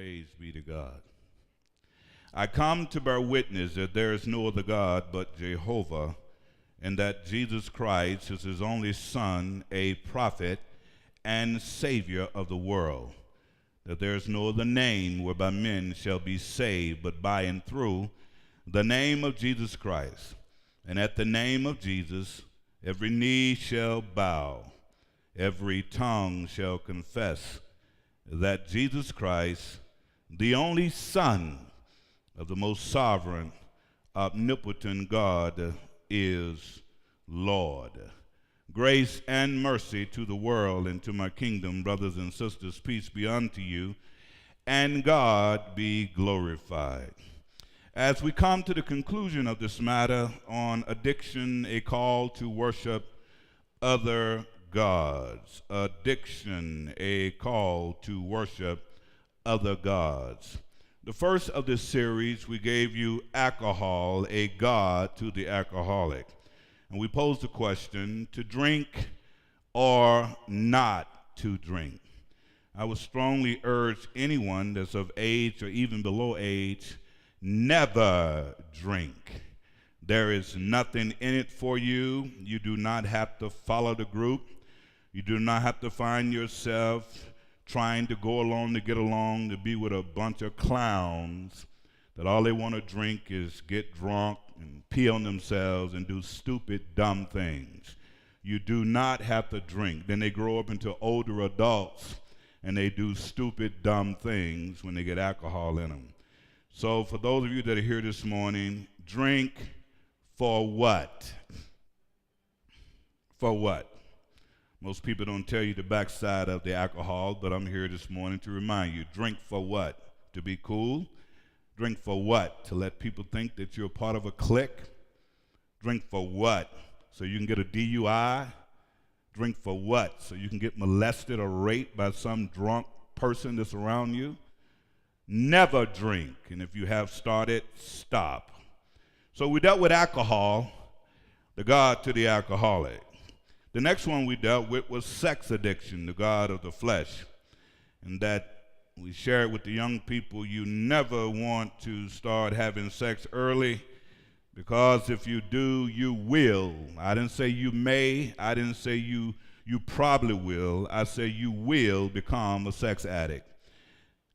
Praise be to God. I come to bear witness that there is no other God but Jehovah, and that Jesus Christ is his only Son, a prophet and Savior of the world, that there is no other name whereby men shall be saved but by and through the name of Jesus Christ. And at the name of Jesus, every knee shall bow, every tongue shall confess that Jesus Christ, the only Son of the most sovereign, omnipotent God, is Lord. Grace and mercy to the world and to my kingdom, brothers and sisters, peace be unto you, and God be glorified. As we come to the conclusion of this matter on addiction, a call to worship other gods. Addiction, a call to worship other gods. The first of this series, we gave you alcohol, a god to the alcoholic. And we posed the question, to drink or not to drink. I would strongly urge anyone that's of age or even below age, never drink. There is nothing in it for you. You do not have to follow the group. You do not have to find yourself trying to go along to get along, to be with a bunch of clowns that all they want to drink is get drunk and pee on themselves and do stupid, dumb things. You do not have to drink. Then they grow up into older adults and they do stupid, dumb things when they get alcohol in them. So for those of you that are here this morning, drink for what? For what? Most people don't tell you the backside of the alcohol, but I'm here this morning to remind you, drink for what? To be cool? Drink for what? To let people think that you're part of a clique? Drink for what? So you can get a DUI? Drink for what? So you can get molested or raped by some drunk person that's around you? Never drink, and if you have started, stop. So we dealt with alcohol, the god to the alcoholic. The next one we dealt with was sex addiction, the god of the flesh. And that we shared with the young people, you never want to start having sex early, because if you do, you will. I didn't say you may. I didn't say you probably will. I say you will become a sex addict.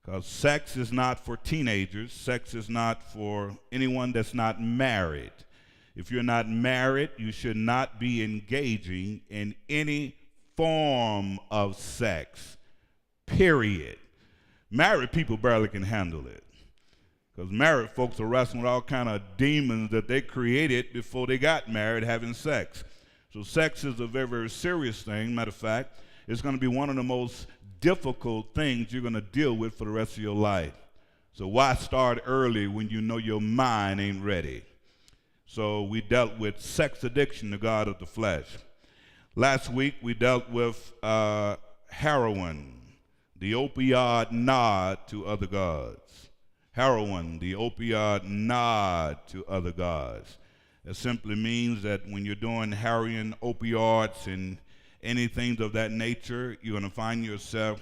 Because sex is not for teenagers. Sex is not for anyone that's not married. If you're not married, you should not be engaging in any form of sex, period. Married people barely can handle it, because married folks are wrestling with all kind of demons that they created before they got married having sex. So sex is a very, very serious thing. Matter of fact, it's going to be one of the most difficult things you're going to deal with for the rest of your life. So why start early when you know your mind ain't ready? So we dealt with sex addiction, the god of the flesh. Last week we dealt with heroin, the opioid nod to other gods. Heroin, the opioid nod to other gods. That simply means that when you're doing heroin, opioids, and anything of that nature, you're going to find yourself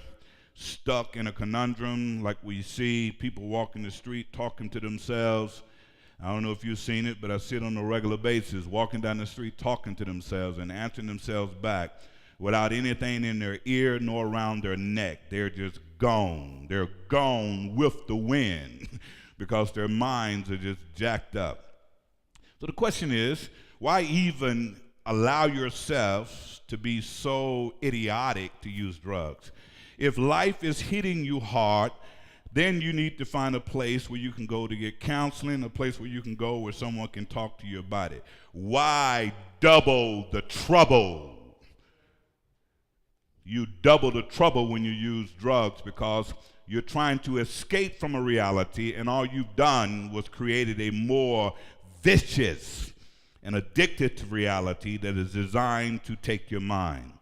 stuck in a conundrum, like we see people walking the street talking to themselves. I don't know if you've seen it, but I see it on a regular basis, walking down the street talking to themselves and answering themselves back without anything in their ear nor around their neck. They're just gone. They're gone with the wind because their minds are just jacked up. So the question is, why even allow yourself to be so idiotic to use drugs? If life is hitting you hard, then you need to find a place where you can go to get counseling, a place where you can go where someone can talk to you about it. Why double the trouble? You double the trouble when you use drugs, because you're trying to escape from a reality, and all you've done was created a more vicious and addicted to reality that is designed to take your mind.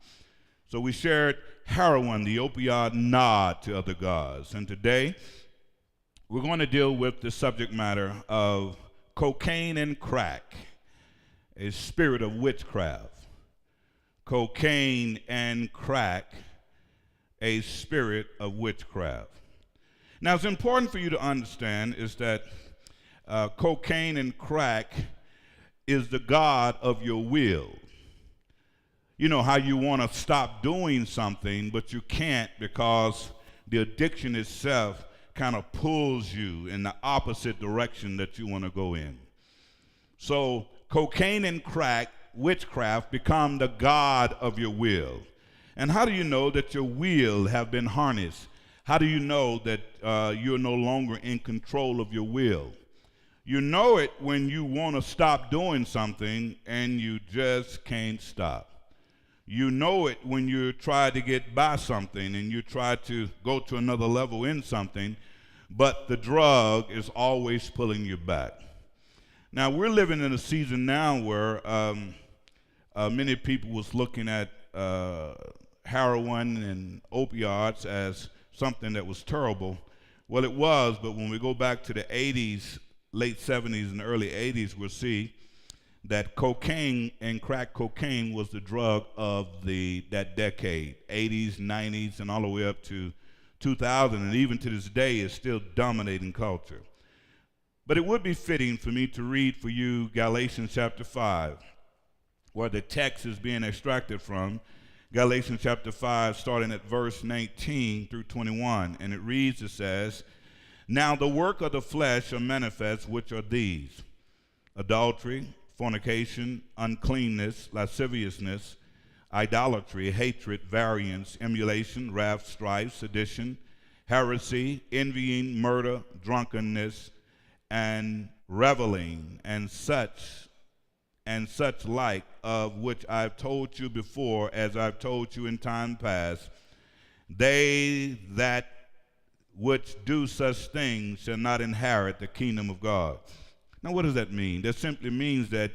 So we shared heroin, the opioid nod to other gods. And today, we're going to deal with the subject matter of cocaine and crack, a spirit of witchcraft. Cocaine and crack, a spirit of witchcraft. Now, it's important for you to understand is that cocaine and crack is the god of your will. You know how you want to stop doing something, but you can't because the addiction itself kind of pulls you in the opposite direction that you want to go in. So cocaine and crack, witchcraft, become the god of your will. And how do you know that your will have been harnessed? How do you know that you're no longer in control of your will? You know it when you want to stop doing something and you just can't stop. You know it when you try to get by something and you try to go to another level in something, but the drug is always pulling you back. Now, we're living in a season now where many people was looking at heroin and opioids as something that was terrible. Well, it was, but when we go back to the 80s, late 70s and early 80s, we'll see that cocaine and crack cocaine was the drug of that decade, 80s, 90s, and all the way up to 2000, and even to this day is still dominating culture. But it would be fitting for me to read for you Galatians chapter 5, where the text is being extracted from. Galatians chapter 5, starting at verse 19 through 21, and it reads, it says, "Now the work of the flesh are manifest, which are these: adultery, fornication, uncleanness, lasciviousness, idolatry, hatred, variance, emulation, wrath, strife, sedition, heresy, envying, murder, drunkenness, and reveling, and such like, of which I've told you before, as I've told you in time past, they that which do such things shall not inherit the kingdom of God." Now, what does that mean? That simply means that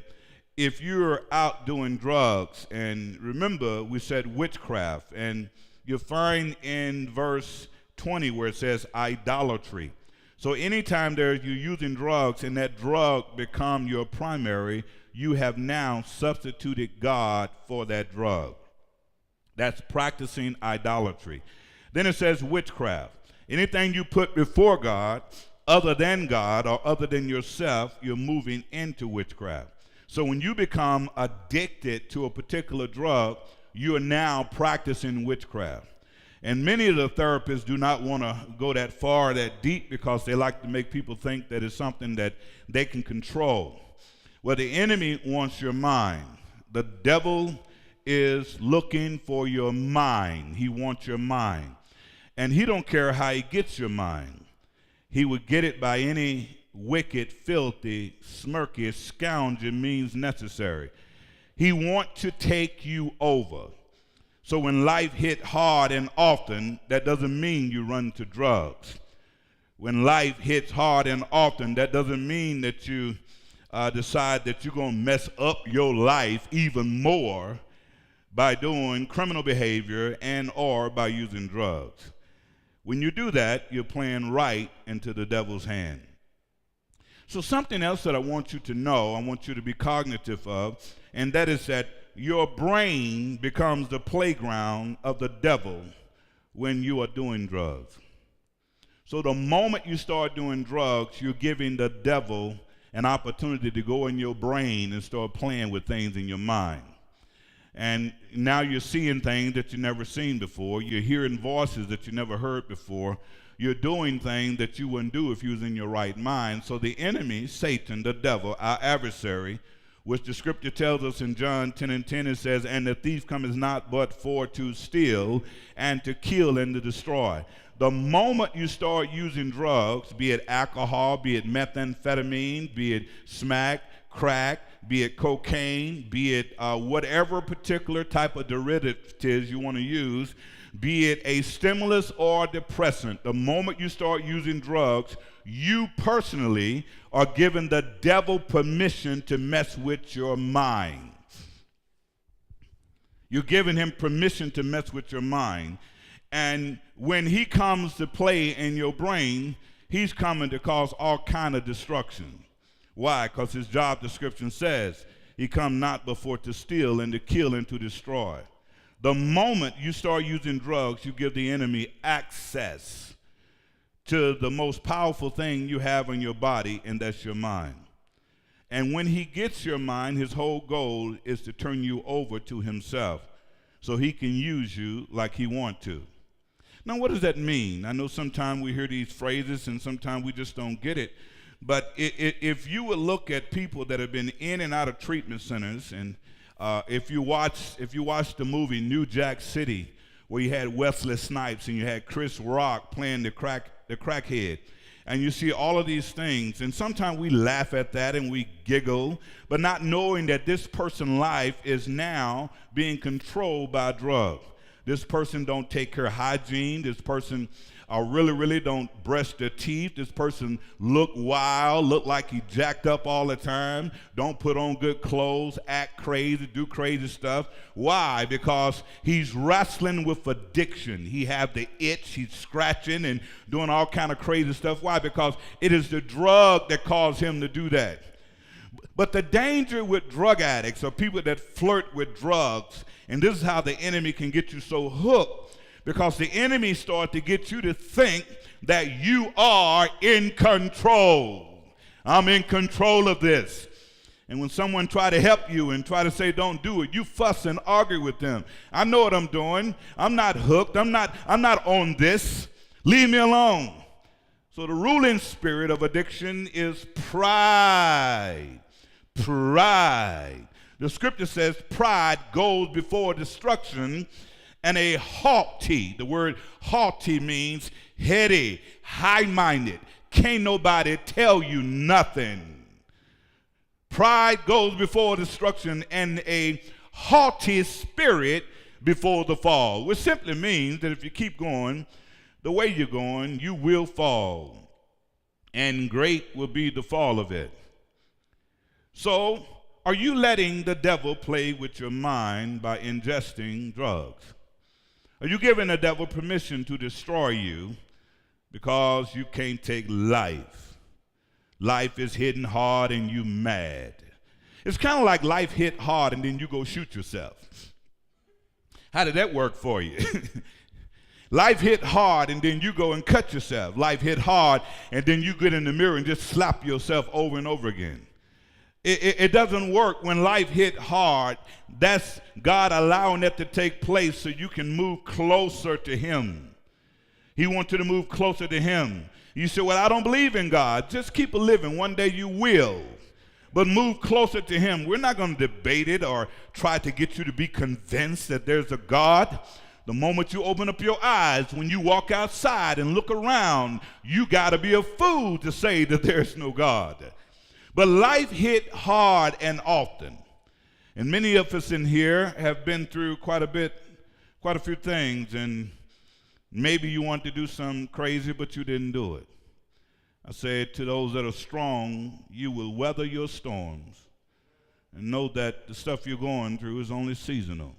if you're out doing drugs, and remember we said witchcraft, and you'll find in verse 20 where it says idolatry. So anytime you're using drugs and that drug become your primary, you have now substituted God for that drug. That's practicing idolatry. Then it says witchcraft. Anything you put before God, other than God or other than yourself, you're moving into witchcraft. So when you become addicted to a particular drug, you are now practicing witchcraft. And many of the therapists do not want to go that far, that deep, because they like to make people think that it's something that they can control. Well, the enemy wants your mind. The devil is looking for your mind. He wants your mind. And he don't care how he gets your mind. He would get it by any wicked, filthy, smirky, scoundrel means necessary. He wants to take you over. So when life hit hard and often, that doesn't mean you run to drugs. When life hits hard and often, that doesn't mean that you decide that you're going to mess up your life even more by doing criminal behavior and or by using drugs. When you do that, you're playing right into the devil's hand. So something else that I want you to know, I want you to be cognitive of, and that is that your brain becomes the playground of the devil when you are doing drugs. So the moment you start doing drugs, you're giving the devil an opportunity to go in your brain and start playing with things in your mind. And now you're seeing things that you've never seen before. You're hearing voices that you never heard before. You're doing things that you wouldn't do if you was in your right mind. So the enemy, Satan, the devil, our adversary, which the scripture tells us in John 10:10, it says, "And the thief cometh not but for to steal and to kill and to destroy." The moment you start using drugs, be it alcohol, be it methamphetamine, be it smack, crack, be it cocaine, be it whatever particular type of derivatives you want to use, be it a stimulus or depressant, the moment you start using drugs, you personally are giving the devil permission to mess with your mind. You're giving him permission to mess with your mind. And when he comes to play in your brain, he's coming to cause all kind of destruction. Why? Because his job description says he come not before to steal and to kill and to destroy. The moment you start using drugs, you give the enemy access to the most powerful thing you have in your body, and that's your mind. And when he gets your mind, his whole goal is to turn you over to himself so he can use you like he wants to. Now, what does that mean? I know sometimes we hear these phrases and sometimes we just don't get it. But if you would look at people that have been in and out of treatment centers, and if you watch the movie New Jack City, where you had Wesley Snipes and you had Chris Rock playing the crackhead, and you see all of these things, and sometimes we laugh at that and we giggle, but not knowing that this person's life is now being controlled by drugs. This person don't take care of hygiene. This person really don't brush their teeth. This person look wild, look like he jacked up all the time, don't put on good clothes, act crazy, do crazy stuff. Why? Because he's wrestling with addiction. He have the itch, he's scratching and doing all kind of crazy stuff. Why? Because it is the drug that caused him to do that. But the danger with drug addicts or people that flirt with drugs, and this is how the enemy can get you so hooked, because the enemy starts to get you to think that you are in control. I'm in control of this. And when someone try to help you and try to say don't do it, you fuss and argue with them. I know what I'm doing. I'm not hooked. I'm not on this. Leave me alone. So the ruling spirit of addiction is pride. Pride. The scripture says pride goes before destruction, and a haughty, the word haughty means heady, high-minded. Can't nobody tell you nothing. Pride goes before destruction, and a haughty spirit before the fall, which simply means that if you keep going the way you're going, you will fall, and great will be the fall of it. So, are you letting the devil play with your mind by ingesting drugs? Are you giving the devil permission to destroy you because you can't take life? Life is hitting hard and you mad. It's kind of like life hit hard and then you go shoot yourself. How did that work for you? Life hit hard and then you go and cut yourself. Life hit hard and then you get in the mirror and just slap yourself over and over again. It doesn't work when life hit hard. That's God allowing that to take place so you can move closer to him. He wants you to move closer to him. You say, well, I don't believe in God. Just keep living. One day you will. But move closer to him. We're not going to debate it or try to get you to be convinced that there's a God. The moment you open up your eyes, when you walk outside and look around, you got to be a fool to say that there's no God. But life hit hard and often. And many of us in here have been through quite a few things, and maybe you want to do something crazy, but you didn't do it. I said to those that are strong, you will weather your storms and know that the stuff you're going through is only seasonal.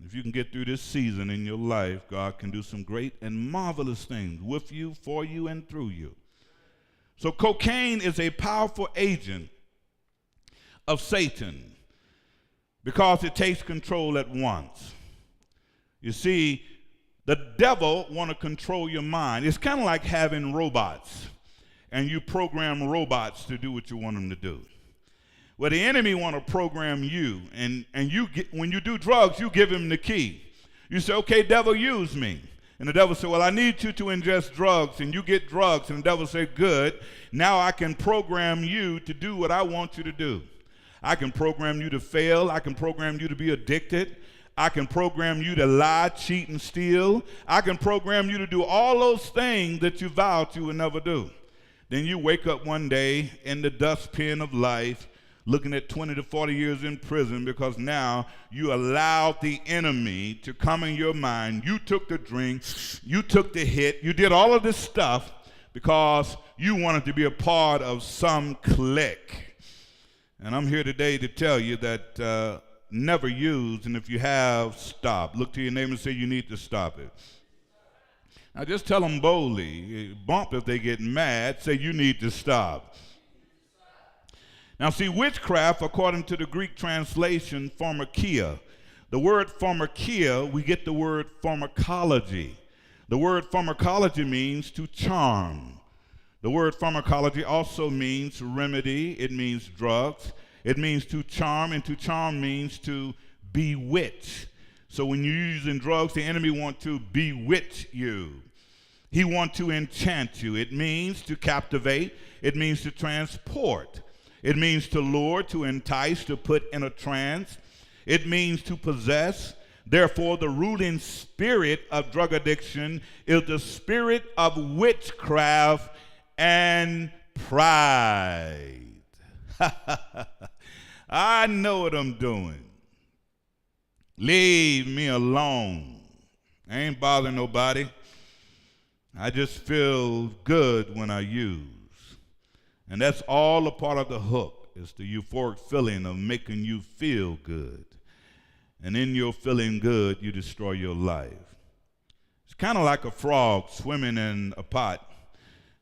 If you can get through this season in your life, God can do some great and marvelous things with you, for you, and through you. So cocaine is a powerful agent of Satan because it takes control at once. You see, the devil want to control your mind. It's kind of like having robots, and you program robots to do what you want them to do. Well, the enemy want to program you, and when you do drugs, you give him the key. You say, okay, devil, use me. And the devil said, well, I need you to ingest drugs, and you get drugs. And the devil said, good. Now I can program you to do what I want you to do. I can program you to fail. I can program you to be addicted. I can program you to lie, cheat, and steal. I can program you to do all those things that you vowed you would never do. Then you wake up one day in the dustbin of life, looking at 20 to 40 years in prison because now you allowed the enemy to come in your mind. You took the drink, you took the hit, you did all of this stuff because you wanted to be a part of some clique. And I'm here today to tell you that never use, and if you have, stop. Look to your neighbor and say you need to stop it. Now just tell them boldly, bump if they get mad, say you need to stop. Now see, witchcraft, according to the Greek translation, pharmakia. The word pharmakia, we get the word pharmacology. The word pharmacology means to charm. The word pharmacology also means remedy. It means drugs. It means to charm, and to charm means to bewitch. So when you're using drugs, the enemy wants to bewitch you. He wants to enchant you. It means to captivate. It means to transport. It means to lure, to entice, to put in a trance. It means to possess. Therefore, the ruling spirit of drug addiction is the spirit of witchcraft and pride. I know what I'm doing. Leave me alone. I ain't bothering nobody. I just feel good when I use. And that's all a part of the hook. It's the euphoric feeling of making you feel good. And in your feeling good, you destroy your life. It's kind of like a frog swimming in a pot,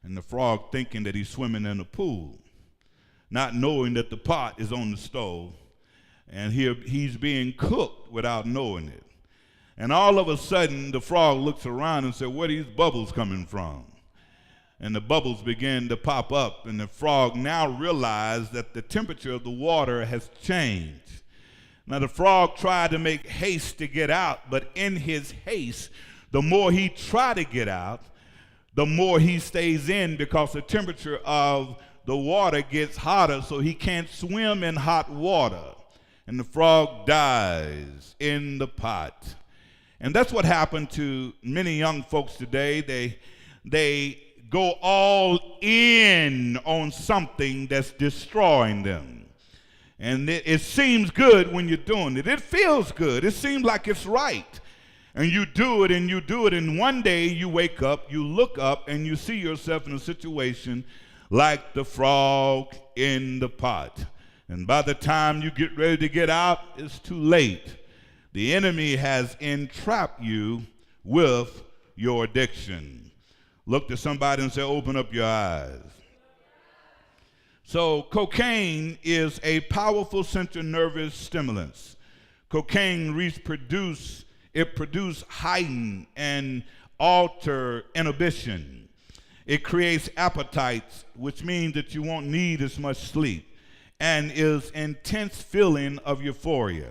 and the frog thinking that he's swimming in a pool, not knowing that the pot is on the stove, and he's being cooked without knowing it. And all of a sudden, the frog looks around and says, where are these bubbles coming from? And the bubbles begin to pop up, and the frog now realized that the temperature of the water has changed. Now, the frog tried to make haste to get out, but in his haste, the more he tried to get out, the more he stays in, because the temperature of the water gets hotter, so he can't swim in hot water. And the frog dies in the pot. And that's what happened to many young folks today. They go all in on something that's destroying them. And it seems good when you're doing it. It feels good. It seems like it's right. And you do it and you do it. And one day you wake up, you look up, and you see yourself in a situation like the frog in the pot. And by the time you get ready to get out, it's too late. The enemy has entrapped you with your addiction. Look to somebody and say, open up your eyes. So cocaine is a powerful central nervous stimulant. Cocaine produce heighten and alter inhibition. It creates appetites, which means that you won't need as much sleep, and is intense feeling of euphoria,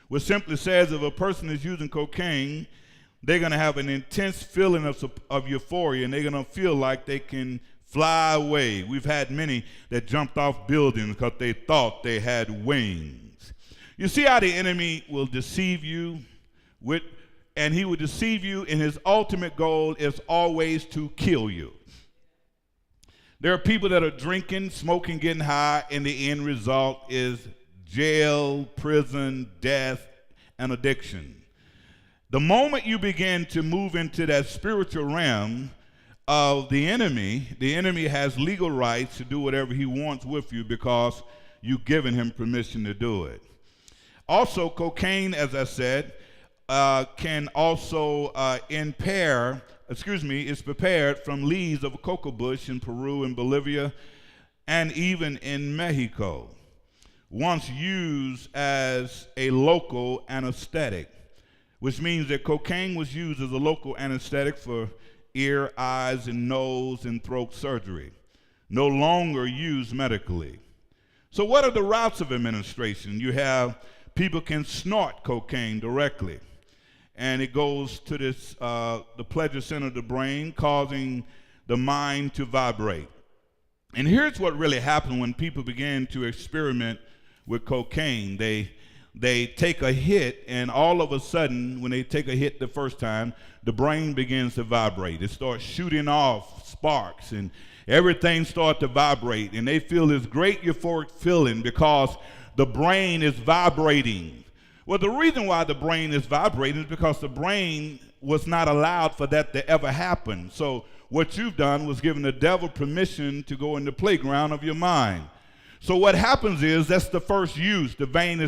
which simply says if a person is using cocaine, they're going to have an intense feeling of euphoria, and they're going to feel like they can fly away. We've had many that jumped off buildings because they thought they had wings. You see how the enemy will deceive you and he will deceive you, and his ultimate goal is always to kill you. There are people that are drinking, smoking, getting high, and the end result is jail, prison, death, and addiction. The moment you begin to move into that spiritual realm of the enemy has legal rights to do whatever he wants with you because you've given him permission to do it. Also, cocaine, as I said, can also is prepared from leaves of a cocoa bush in Peru and Bolivia, and even in Mexico, once used as a local anesthetic, which means that cocaine was used as a local anesthetic for ear, eyes, and nose and throat surgery, no longer used medically. So what are the routes of administration? You have people can snort cocaine directly, and it goes to the pleasure center of the brain, causing the mind to vibrate. And here's what really happened when people begin to experiment with cocaine. They take a hit, and all of a sudden, when they take a hit the first time, the brain begins to vibrate. It starts shooting off sparks, and everything starts to vibrate, and they feel this great euphoric feeling because the brain is vibrating. Well, the reason why the brain is vibrating is because the brain was not allowed for that to ever happen. So what you've done was given the devil permission to go in the playground of your mind. So what happens is, that's the first use. The brain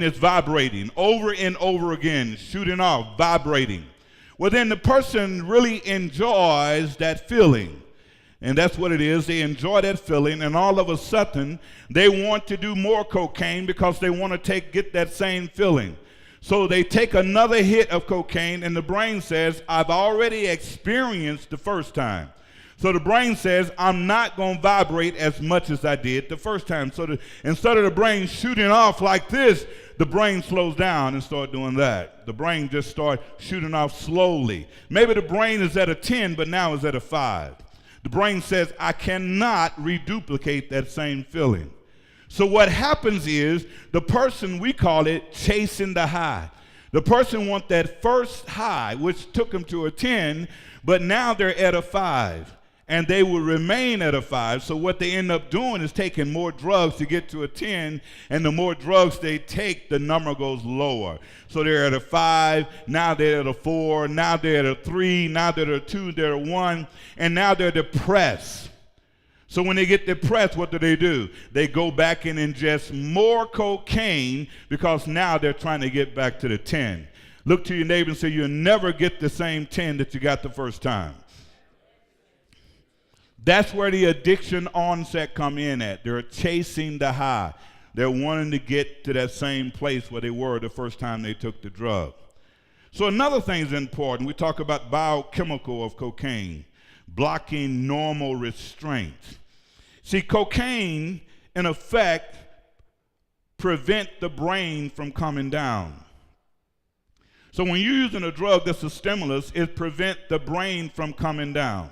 is vibrating over and over again, shooting off, vibrating. Well, then the person really enjoys that feeling. And that's what it is. They enjoy that feeling, and all of a sudden, they want to do more cocaine because they want to get that same feeling. So they take another hit of cocaine, and the brain says, I've already experienced the first time. So the brain says, I'm not going to vibrate as much as I did the first time. So instead of the brain shooting off like this, the brain slows down and start doing that. The brain just starts shooting off slowly. Maybe the brain is at a 10, but now is at a 5. The brain says, I cannot reduplicate that same feeling. So what happens is the person, we call it chasing the high. The person wants that first high, which took them to a 10, but now they're at a 5. And they will remain at a 5. So what they end up doing is taking more drugs to get to a 10, and the more drugs they take, the number goes lower. So they're at a 5, now they're at a 4, now they're at a 3, now they're at a 2, they're at a 1, and now they're depressed. So when they get depressed, what do? They go back and ingest more cocaine because now they're trying to get back to the 10. Look to your neighbor and say, you'll never get the same 10 that you got the first time. That's where the addiction onset come in at. They're chasing the high. They're wanting to get to that same place where they were the first time they took the drug. So another thing is important. We talk about biochemical of cocaine, blocking normal restraints. See, cocaine, in effect, prevent the brain from coming down. So when you're using a drug that's a stimulus, it prevents the brain from coming down.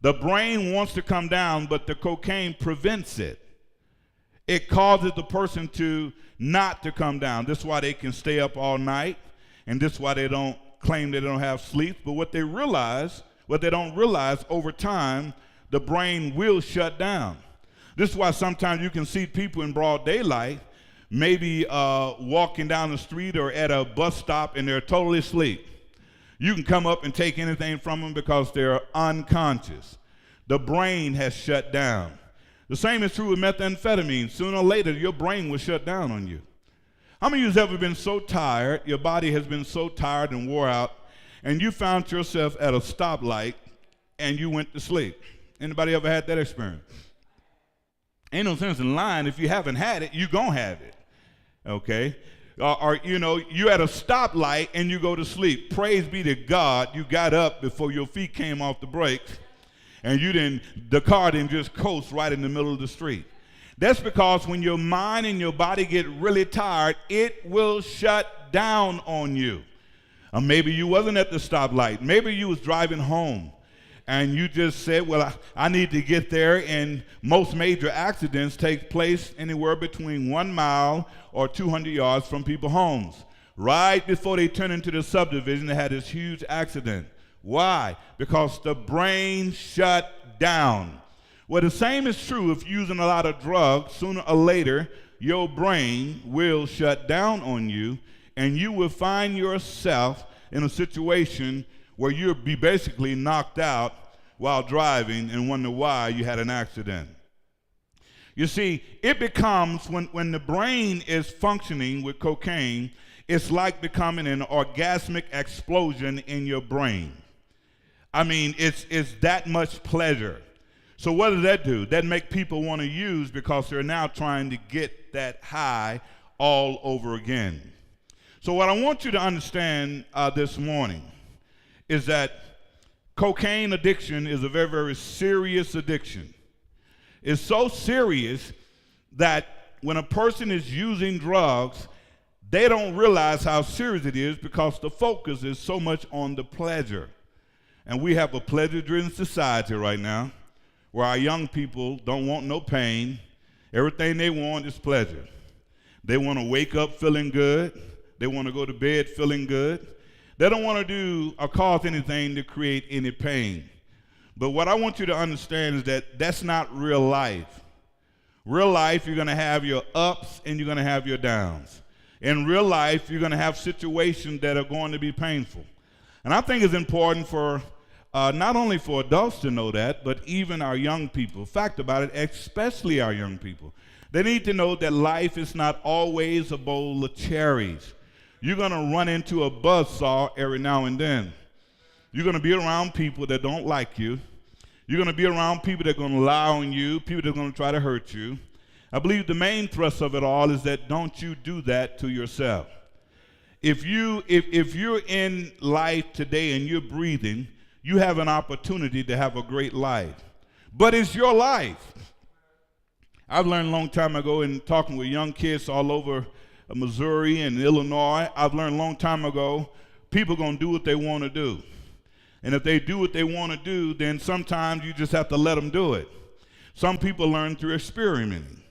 The brain wants to come down, but the cocaine prevents it. It causes the person to not to come down. This is why they can stay up all night, and this is why they don't claim they don't have sleep. But what they don't realize over time, the brain will shut down. This is why sometimes you can see people in broad daylight, maybe walking down the street or at a bus stop, and they're totally asleep. You can come up and take anything from them because they're unconscious. The brain has shut down. The same is true with methamphetamine. Sooner or later, your brain will shut down on you. How many of you have ever been so tired, your body has been so tired and wore out, and you found yourself at a stoplight and you went to sleep? Anybody ever had that experience? Ain't no sense in lying. If you haven't had it, you're going to have it. Okay? Or you're at a stoplight and you go to sleep. Praise be to God, you got up before your feet came off the brakes, and the car didn't just coast right in the middle of the street. That's because when your mind and your body get really tired, it will shut down on you. Or maybe you wasn't at the stoplight. Maybe you was driving home, and you just said, well, I need to get there, and most major accidents take place anywhere between 1 mile or 200 yards from people's homes. Right before they turn into the subdivision, they had this huge accident. Why? Because the brain shut down. Well, the same is true if you're using a lot of drugs. Sooner or later, your brain will shut down on you, and you will find yourself in a situation where you'll be basically knocked out while driving and wonder why you had an accident. You see, it becomes, when the brain is functioning with cocaine, it's like becoming an orgasmic explosion in your brain. I mean, it's that much pleasure. So what does that do? That makes people want to use because they're now trying to get that high all over again. So what I want you to understand this morning is that cocaine addiction is a very, very serious addiction. It's so serious that when a person is using drugs, they don't realize how serious it is because the focus is so much on the pleasure. And we have a pleasure-driven society right now where our young people don't want no pain. Everything they want is pleasure. They want to wake up feeling good. They want to go to bed feeling good. They don't want to do or cause anything to create any pain. But what I want you to understand is that that's not real life. Real life, you're going to have your ups and you're going to have your downs. In real life, you're going to have situations that are going to be painful. And I think it's important for not only for adults to know that, but even our young people. Fact about it, especially our young people. They need to know that life is not always a bowl of cherries. You're going to run into a buzzsaw every now and then. You're going to be around people that don't like you. You're going to be around people that are going to lie on you, people that are going to try to hurt you. I believe the main thrust of it all is that don't you do that to yourself. If you're in life today and you're breathing, you have an opportunity to have a great life. But it's your life. I've learned a long time ago in talking with young kids all over Missouri and Illinois, I've learned a long time ago, people are going to do what they want to do. And if they do what they want to do, then sometimes you just have to let them do it. Some people learn through experimenting.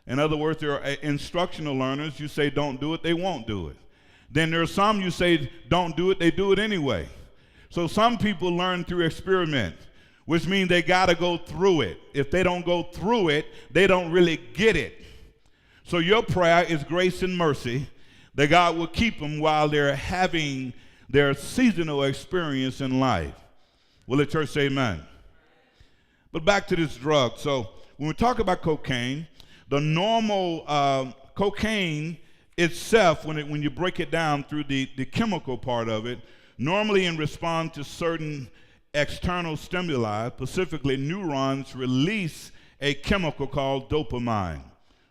In other words, there are instructional learners. You say don't do it, they won't do it. Then there are some you say don't do it, they do it anyway. So some people learn through experiment, which means they got to go through it. If they don't go through it, they don't really get it. So your prayer is grace and mercy that God will keep them while they're having their seasonal experience in life. Will the church say amen? But back to this drug. So when we talk about cocaine, the normal cocaine itself, when you break it down through the chemical part of it, normally in response to certain external stimuli, specifically neurons release a chemical called dopamine.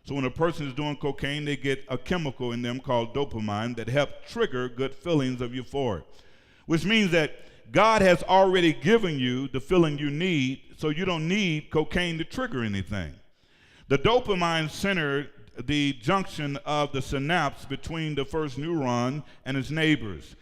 So when a person is doing cocaine, they get a chemical in them called dopamine that helps trigger good feelings of euphoria, which means that God has already given you the feeling you need, so you don't need cocaine to trigger anything. The dopamine center the junction of the synapse between the first neuron and its neighbors.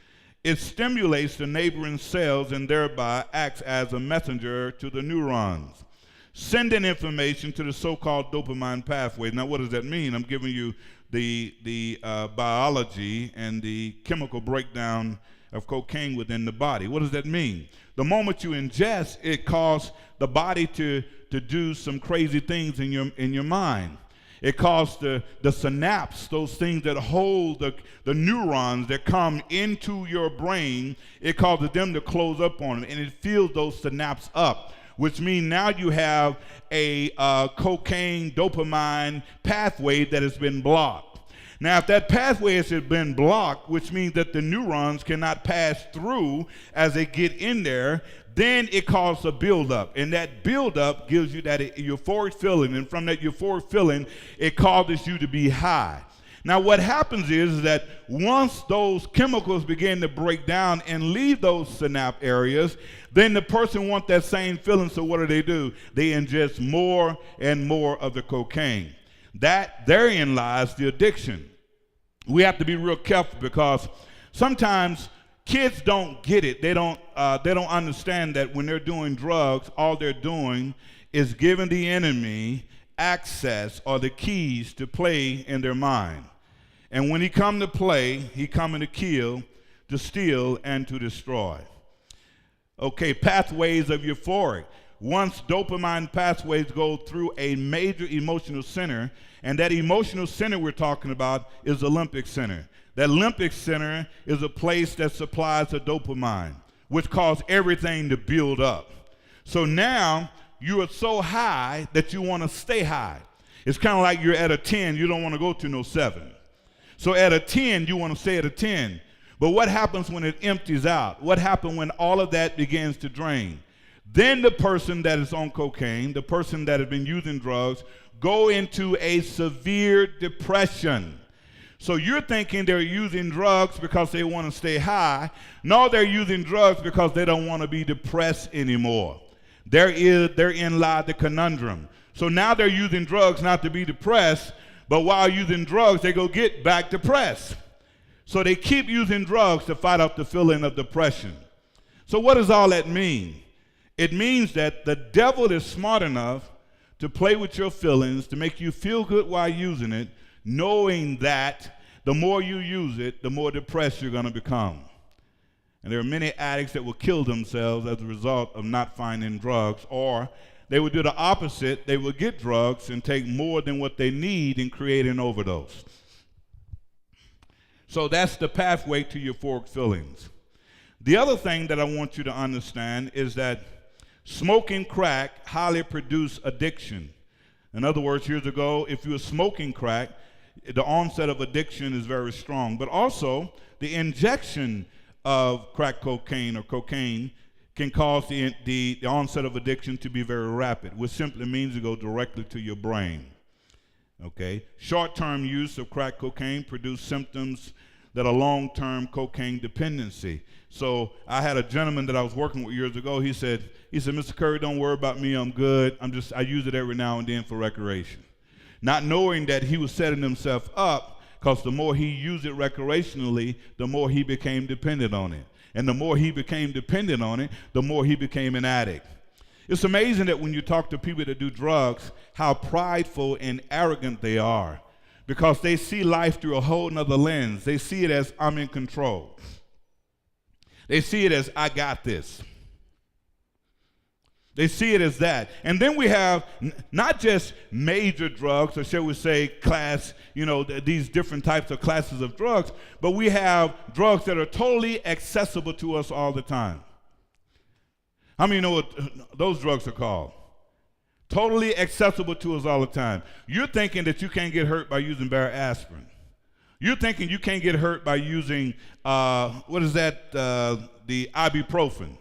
It stimulates the neighboring cells and thereby acts as a messenger to the neurons, sending information to the so-called dopamine pathway. Now, what does that mean? I'm giving you the biology and the chemical breakdown of cocaine within the body. What does that mean? The moment you ingest, it causes the body to do some crazy things in your mind. It causes the synapse, those things that hold the neurons that come into your brain, it causes them to close up on them, and it fills those synapses up, which means now you have a cocaine dopamine pathway that has been blocked. Now, if that pathway has been blocked, which means that the neurons cannot pass through as they get in there, then it causes a buildup, and that buildup gives you that euphoric feeling, and from that euphoric feeling, it causes you to be high. Now, what happens is that once those chemicals begin to break down and leave those synapse areas, then the person wants that same feeling, so what do? They ingest more and more of the cocaine. Therein lies the addiction. We have to be real careful because sometimes kids don't get it. They don't understand that when they're doing drugs, all they're doing is giving the enemy access or the keys to play in their mind. And when he come to play, he coming to kill, to steal, and to destroy. Okay, pathways of euphoria. Once dopamine pathways go through a major emotional center, and that emotional center we're talking about is the limbic center. That limbic center is a place that supplies the dopamine, which causes everything to build up. So now you are so high that you want to stay high. It's kind of like you're at a 10, you don't want to go to no 7. So at a 10, you want to stay at a 10. But what happens when it empties out? What happens when all of that begins to drain? Then the person that is on cocaine, the person that has been using drugs, go into a severe depression. So you're thinking they're using drugs because they want to stay high. No, they're using drugs because they don't want to be depressed anymore. Therein lies the conundrum. So now they're using drugs not to be depressed, but while using drugs, they go get back depressed. So they keep using drugs to fight off the feeling of depression. So what does all that mean? It means that the devil is smart enough to play with your feelings, to make you feel good while using it, knowing that the more you use it, the more depressed you're going to become. And there are many addicts that will kill themselves as a result of not finding drugs, or they would do the opposite. They would get drugs and take more than what they need and create an overdose. So that's the pathway to euphoric feelings. The other thing that I want you to understand is that smoking crack highly produces addiction. In other words, years ago, if you were smoking crack, the onset of addiction is very strong. But also, the injection of crack cocaine or cocaine can cause the onset of addiction to be very rapid, which simply means to go directly to your brain. Okay? Short-term use of crack cocaine produce symptoms that are long-term cocaine dependency. So I had a gentleman that I was working with years ago. He said, Mr. Curry, don't worry about me. I'm good. I use it every now and then for recreation. Not knowing that he was setting himself up, because the more he used it recreationally, the more he became dependent on it. And the more he became dependent on it, the more he became an addict. It's amazing that when you talk to people that do drugs, how prideful and arrogant they are, because they see life through a whole nother lens. They see it as, I'm in control. They see it as, I got this. They see it as that. And then we have not just major drugs, or shall we say class, these different types of classes of drugs, but we have drugs that are totally accessible to us all the time. How many know what those drugs are called? Totally accessible to us all the time. You're thinking that you can't get hurt by using bare aspirin. You're thinking you can't get hurt by using, the ibuprofen.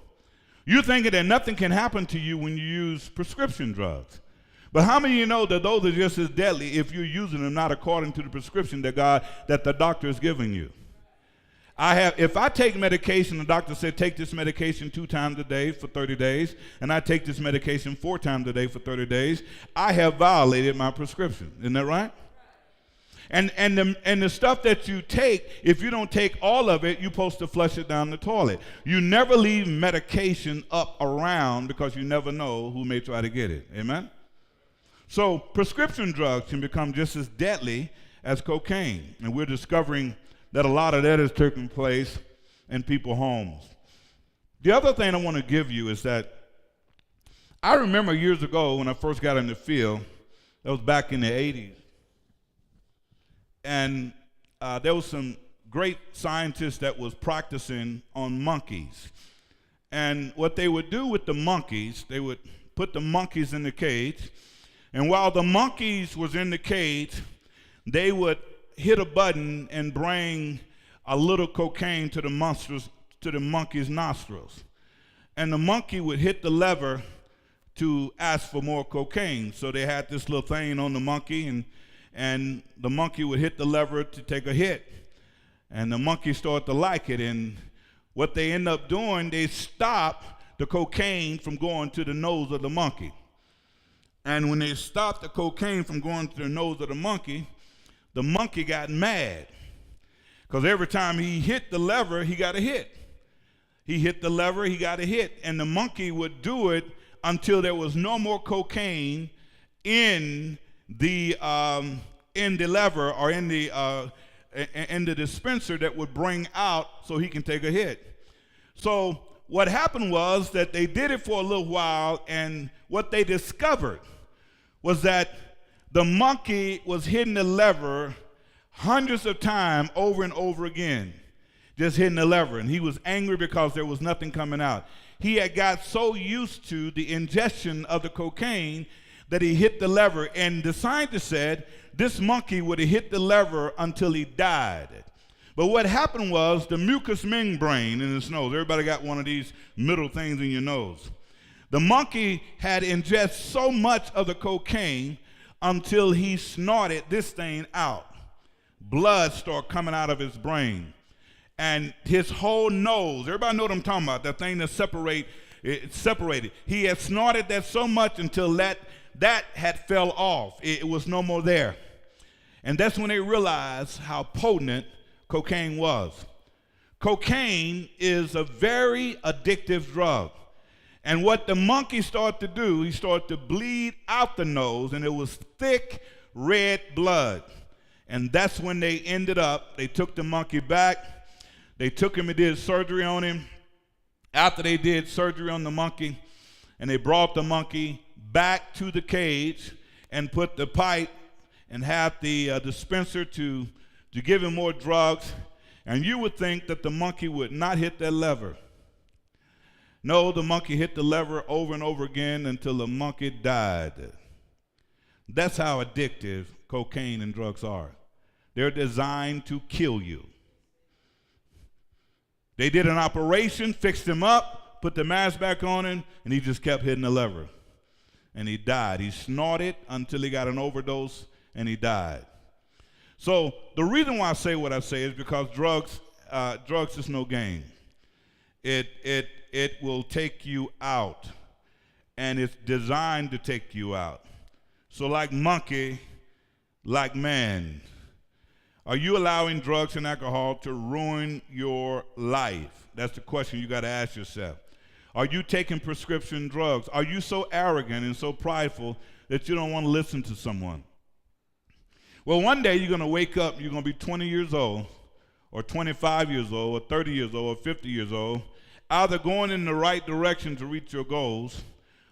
You're thinking that nothing can happen to you when you use prescription drugs. But how many of you know that those are just as deadly if you're using them not according to the prescription that the doctor is giving you? If I take medication, the doctor said take this medication 2 times a day for 30 days, and I take this medication 4 times a day for 30 days, I have violated my prescription. Isn't that right? And the stuff that you take, if you don't take all of it, you're supposed to flush it down the toilet. You never leave medication up around, because you never know who may try to get it. Amen? So prescription drugs can become just as deadly as cocaine. And we're discovering that a lot of that is taking place in people's homes. The other thing I want to give you is that I remember years ago when I first got in the field, that was back in the 80s, and there was some great scientists that was practicing on monkeys. And what they would do with the monkeys, they would put the monkeys in the cage, and while the monkeys was in the cage, they would hit a button and bring a little cocaine to the monkey's nostrils. And the monkey would hit the lever to ask for more cocaine. So they had this little thing on the monkey, and the monkey would hit the lever to take a hit. And the monkey started to like it. And what they end up doing, they stop the cocaine from going to the nose of the monkey. And when they stopped the cocaine from going to the nose of the monkey got mad. Because every time he hit the lever, he got a hit. He hit the lever, he got a hit. And the monkey would do it until there was no more cocaine in the lever or in the dispenser that would bring out so he can take a hit. So what happened was that they did it for a little while, and what they discovered was that the monkey was hitting the lever hundreds of times over and over again, just hitting the lever. And he was angry because there was nothing coming out. He had got so used to the ingestion of the cocaine that he hit the lever. And the scientist said this monkey would have hit the lever until he died. But what happened was the mucous membrane in his nose, everybody got one of these middle things in your nose. The monkey had ingested so much of the cocaine until he snorted this thing out. Blood started coming out of his brain. And his whole nose, everybody know what I'm talking about, that thing that separated. He had snorted that so much until that had fell off. It was no more there. And that's when they realized how potent cocaine was. Cocaine is a very addictive drug. And what the monkey started to do, he started to bleed out the nose, and it was thick red blood. And that's when they took the monkey back. They took him and did surgery on him. After they did surgery on the monkey, and they brought the monkey back to the cage and put the pipe and had the dispenser to give him more drugs, and you would think that the monkey would not hit that lever. No, the monkey hit the lever over and over again until the monkey died. That's how addictive cocaine and drugs are. They're designed to kill you. They did an operation, fixed him up, put the mask back on him, and he just kept hitting the lever. And he died. He snorted until he got an overdose, and he died. So the reason why I say what I say is because drugs is no game. It will take you out, and it's designed to take you out. So like monkey, like man. Are you allowing drugs and alcohol to ruin your life? That's the question you got to ask yourself. Are you taking prescription drugs? Are you so arrogant and so prideful that you don't want to listen to someone? Well, one day you're going to wake up, you're going to be 20 years old, or 25 years old, or 30 years old, or 50 years old, either going in the right direction to reach your goals,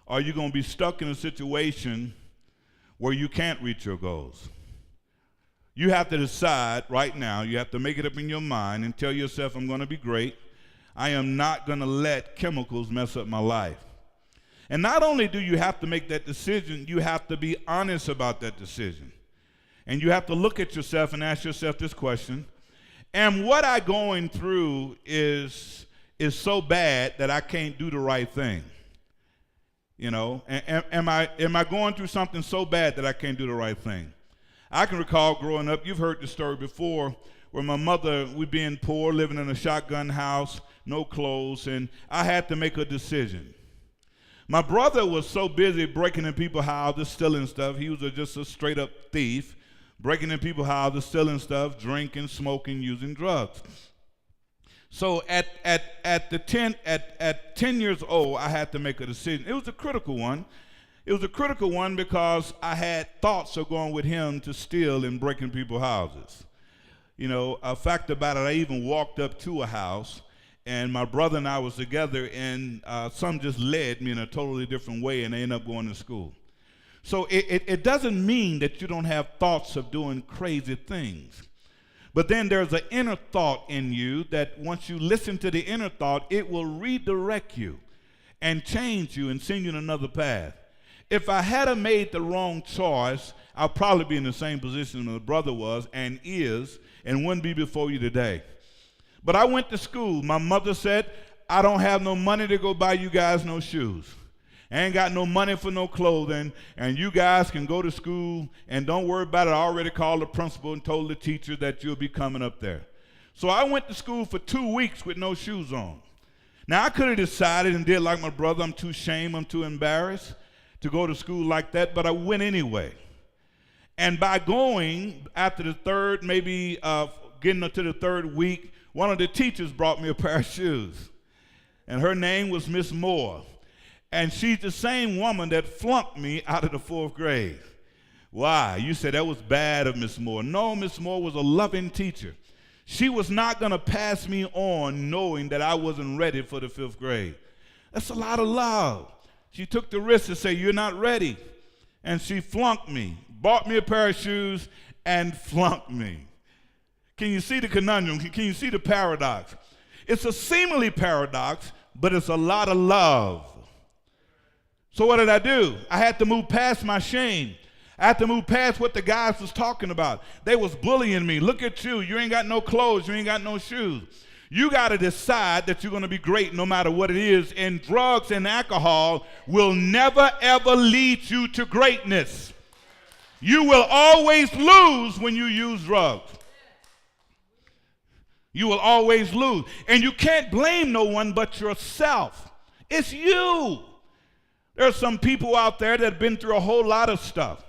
or you're going to be stuck in a situation where you can't reach your goals. You have to decide right now, you have to make it up in your mind and tell yourself, I'm going to be great. I am not going to let chemicals mess up my life. And not only do you have to make that decision, you have to be honest about that decision. And you have to look at yourself and ask yourself this question: am what I'm going through is so bad that I can't do the right thing? You know, am I going through something so bad that I can't do the right thing? I can recall growing up, you've heard the story before, where my mother, we being poor, living in a shotgun house, no clothes, and I had to make a decision. My brother was so busy breaking in people's houses, stealing stuff. He was just a straight up thief, breaking in people's houses, stealing stuff, drinking, smoking, using drugs. So at 10 years old, I had to make a decision. It was a critical one. It was a critical one because I had thoughts of going with him to steal and break in people's houses. You know, a fact about it, I even walked up to a house, and my brother and I was together, and some just led me in a totally different way, and I ended up going to school. So it doesn't mean that you don't have thoughts of doing crazy things. But then there's an inner thought in you that once you listen to the inner thought, it will redirect you and change you and send you in another path. If I had made the wrong choice, I'll probably be in the same position my brother was and is, and wouldn't be before you today. But I went to school. My mother said, I don't have no money to go buy you guys no shoes. I ain't got no money for no clothing, and you guys can go to school, and don't worry about it. I already called the principal and told the teacher that you'll be coming up there. So I went to school for 2 weeks with no shoes on. Now, I could have decided and did like my brother. I'm too ashamed, I'm too embarrassed to go to school like that, but I went anyway. And by going, after the third, maybe getting into the third week, one of the teachers brought me a pair of shoes. And her name was Miss Moore. And she's the same woman that flunked me out of the 4th grade. Why? You said that was bad of Miss Moore. No, Miss Moore was a loving teacher. She was not going to pass me on knowing that I wasn't ready for the 5th grade. That's a lot of love. She took the risk to say, you're not ready. And she flunked me, bought me a pair of shoes, and flunked me. Can you see the conundrum? Can you see the paradox? It's a seemingly paradox, but it's a lot of love. So what did I do? I had to move past my shame. I had to move past what the guys was talking about. They was bullying me. Look at you. You ain't got no clothes. You ain't got no shoes. You got to decide that you're going to be great no matter what it is. And drugs and alcohol will never, ever lead you to greatness. You will always lose when you use drugs. You will always lose. And you can't blame no one but yourself. It's you. There are some people out there that have been through a whole lot of stuff.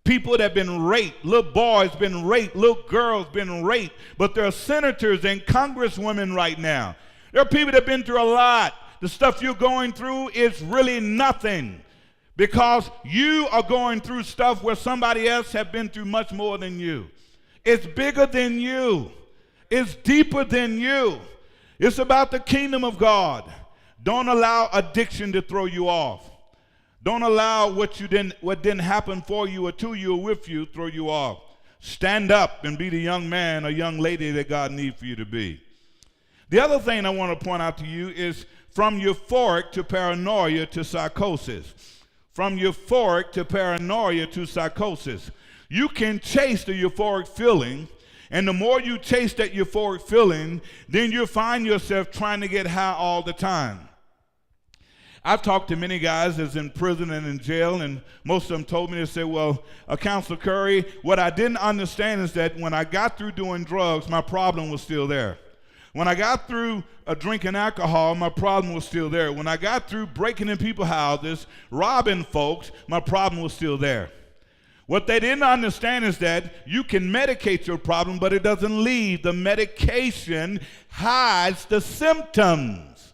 People that have been raped, little boys been raped, little girls been raped, but there are senators and congresswomen right now. There are people that have been through a lot. The stuff you're going through is really nothing because you are going through stuff where somebody else has been through much more than you. It's bigger than you. It's deeper than you. It's about the kingdom of God. Don't allow addiction to throw you off. Don't allow what didn't happen for you or to you or with you throw you off. Stand up and be the young man or young lady that God needs for you to be. The other thing I want to point out to you is from euphoric to paranoia to psychosis. From euphoric to paranoia to psychosis. You can chase the euphoric feeling, and the more you chase that euphoric feeling, then you'll find yourself trying to get high all the time. I've talked to many guys that's in prison and in jail, and most of them told me, they said, well, Counselor Curry, what I didn't understand is that when I got through doing drugs, my problem was still there. When I got through drinking alcohol, my problem was still there. When I got through breaking in people's houses, robbing folks, my problem was still there. What they didn't understand is that you can medicate your problem, but it doesn't leave. The medication hides the symptoms.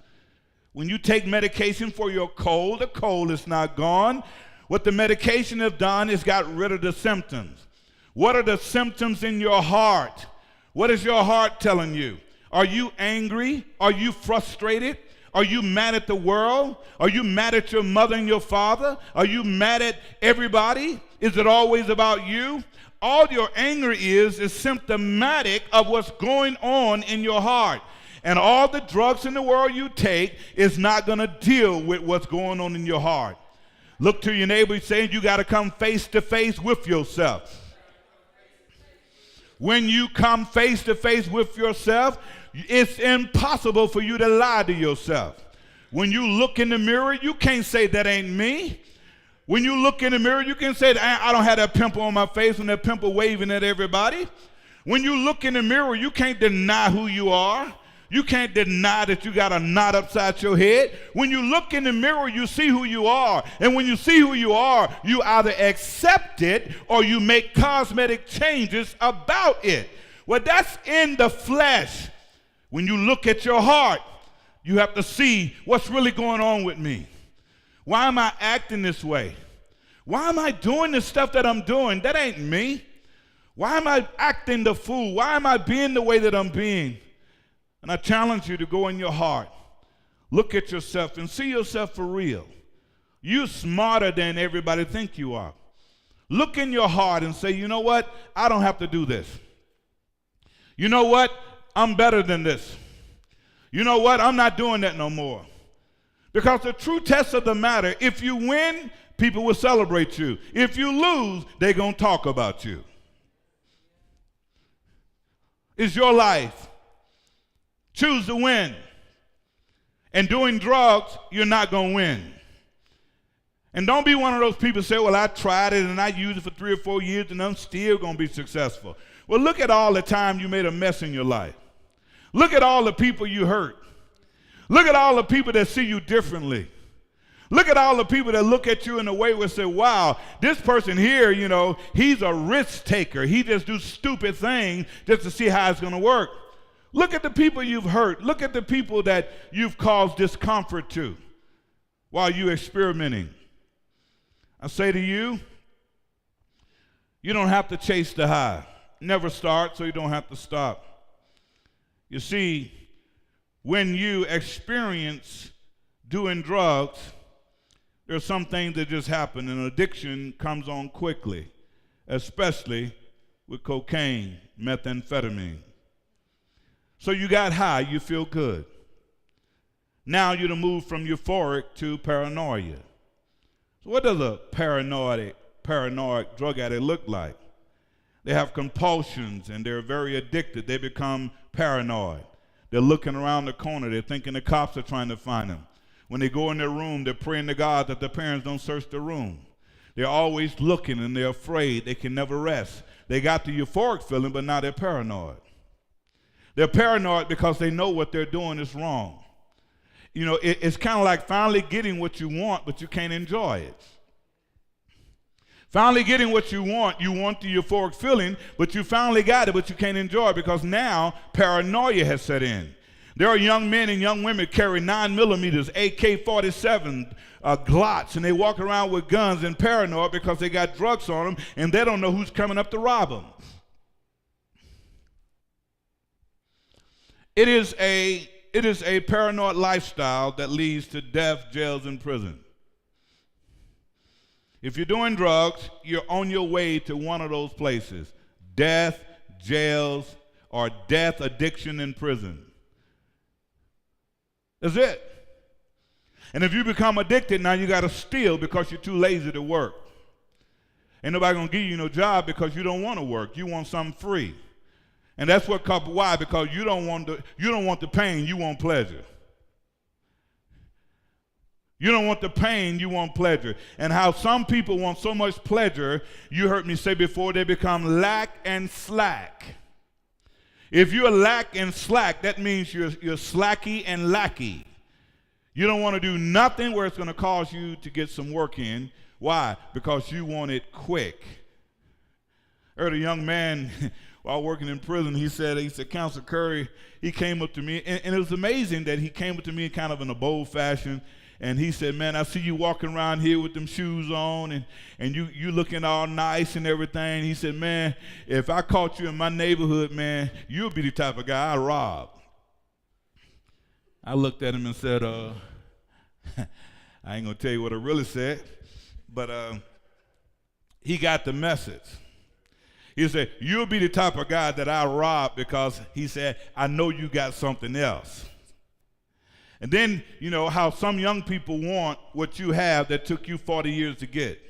When you take medication for your cold, the cold is not gone. What the medication has done is got rid of the symptoms. What are the symptoms in your heart? What is your heart telling you? Are you angry? Are you frustrated? Are you mad at the world? Are you mad at your mother and your father? Are you mad at everybody? Is it always about you? All your anger is symptomatic of what's going on in your heart. And all the drugs in the world you take is not going to deal with what's going on in your heart. Look to your neighbor saying you got to come face to face with yourself. When you come face to face with yourself, it's impossible for you to lie to yourself. When you look in the mirror, you can't say that ain't me. When you look in the mirror, you can say that I don't have that pimple on my face and that pimple waving at everybody. When you look in the mirror, you can't deny who you are. You can't deny that you got a knot upside your head. When you look in the mirror, you see who you are. And when you see who you are, you either accept it or you make cosmetic changes about it. Well, that's in the flesh. When you look at your heart, you have to see what's really going on with me. Why am I acting this way? Why am I doing the stuff that I'm doing? That ain't me. Why am I acting the fool? Why am I being the way that I'm being? And I challenge you to go in your heart, look at yourself and see yourself for real. You're smarter than everybody think you are. Look in your heart and say, you know what? I don't have to do this. You know what? I'm better than this. You know what? I'm not doing that no more. Because the true test of the matter, if you win, people will celebrate you. If you lose, they're going to talk about you. It's your life. Choose to win. And doing drugs, you're not going to win. And don't be one of those people who say, well, I tried it and I used it for 3 or 4 years and I'm still going to be successful. Well, look at all the time you made a mess in your life. Look at all the people you hurt. Look at all the people that see you differently. Look at all the people that look at you in a way where say, wow, this person here, you know, he's a risk taker. He just do stupid things just to see how it's going to work. Look at the people you've hurt. Look at the people that you've caused discomfort to while you're experimenting. I say to you, you don't have to chase the high. Never start, so you don't have to stop. You see, when you experience doing drugs, there's some things that just happen, and addiction comes on quickly, especially with cocaine, methamphetamine. So you got high, you feel good. Now you're to move from euphoric to paranoia. So what does a paranoid drug addict look like? They have compulsions and they're very addicted. They become paranoid. They're looking around the corner. They're thinking the cops are trying to find them. When they go in their room, they're praying to God that their parents don't search the room. They're always looking and they're afraid. They can never rest. They got the euphoric feeling, but now they're paranoid. They're paranoid because they know what they're doing is wrong. You know, it's kind of like finally getting what you want, but you can't enjoy it. Finally getting what you want the euphoric feeling, but you finally got it, but you can't enjoy it because now paranoia has set in. There are young men and young women carry 9mm, AK-47, Glocks, and they walk around with guns and paranoid because they got drugs on them and they don't know who's coming up to rob them. It is a paranoid lifestyle that leads to death, jails, and prison. If you're doing drugs, you're on your way to one of those places: death, jails, or death, addiction, and prison. That's it. And if you become addicted, now you got to steal because you're too lazy to work. Ain't nobody going to give you no job because you don't want to work. You want something free. And that's what couple. Why? Because you don't want the pain, you want pleasure. You don't want the pain, you want pleasure. And how some people want so much pleasure, you heard me say before, they become lack and slack. If you're lack and slack, that means you're slacky and lackey. You don't want to do nothing where it's going to cause you to get some work in. Why? Because you want it quick. I heard a young man while working in prison, he said, Counselor Curry, he came up to me, and it was amazing that he came up to me kind of in a bold fashion, and he said, man, I see you walking around here with them shoes on, and you looking all nice and everything. He said, man, if I caught you in my neighborhood, man, you'll be the type of guy I'd rob. I looked at him and said, I ain't going to tell you what I really said, but he got the message. He said, you'll be the type of guy that I rob because, he said, I know you got something else. And then, you know, how some young people want what you have that took you 40 years to get.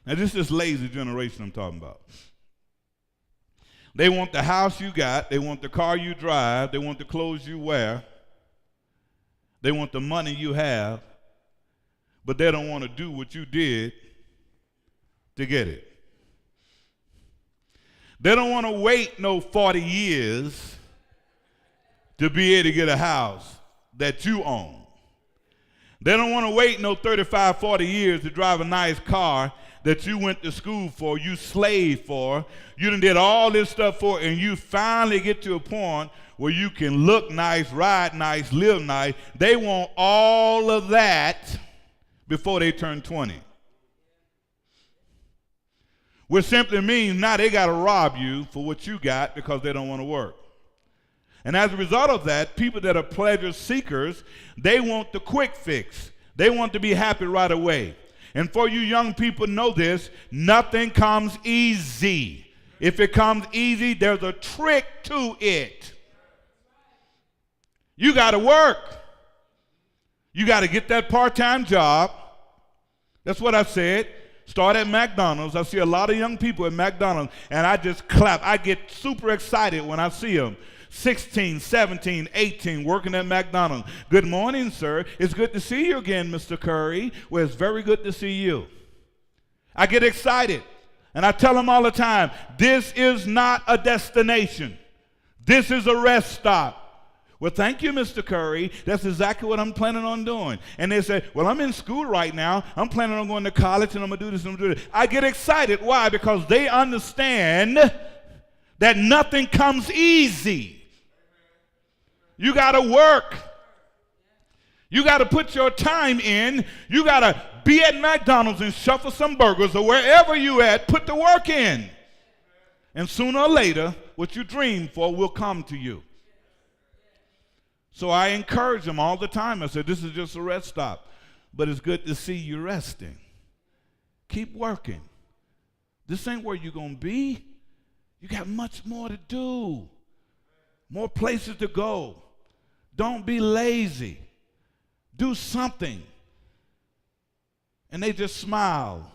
Now, this is lazy generation I'm talking about. They want the house you got. They want the car you drive. They want the clothes you wear. They want the money you have. But they don't want to do what you did to get it. They don't want to wait no 40 years to be able to get a house that you own. They don't want to wait no 35, 40 years to drive a nice car that you went to school for, you slaved for, you done did all this stuff for, and you finally get to a point where you can look nice, ride nice, live nice. They want all of that before they turn 20. Which simply means now they got to rob you for what you got because they don't want to work. And as a result of that, people that are pleasure seekers, they want the quick fix. They want to be happy right away. And for you young people, know this, nothing comes easy. If it comes easy, there's a trick to it. You got to work. You got to get that part-time job. That's what I said. Start at McDonald's. I see a lot of young people at McDonald's, and I just clap. I get super excited when I see them. 16, 17, 18, working at McDonald's. Good morning, sir. It's good to see you again, Mr. Curry. Well, it's very good to see you. I get excited, and I tell them all the time, this is not a destination. This is a rest stop. Well, thank you, Mr. Curry. That's exactly what I'm planning on doing. And they say, well, I'm in school right now. I'm planning on going to college, and I'm going to do this and I'm going to do this. I get excited. Why? Because they understand that nothing comes easy. You got to work. You got to put your time in. You got to be at McDonald's and shuffle some burgers, or wherever you at, put the work in. And sooner or later, what you dream for will come to you. So I encourage them all the time. I said, this is just a rest stop, but it's good to see you resting. Keep working. This ain't where you're going to be. You got much more to do, more places to go. Don't be lazy. Do something. And they just smile.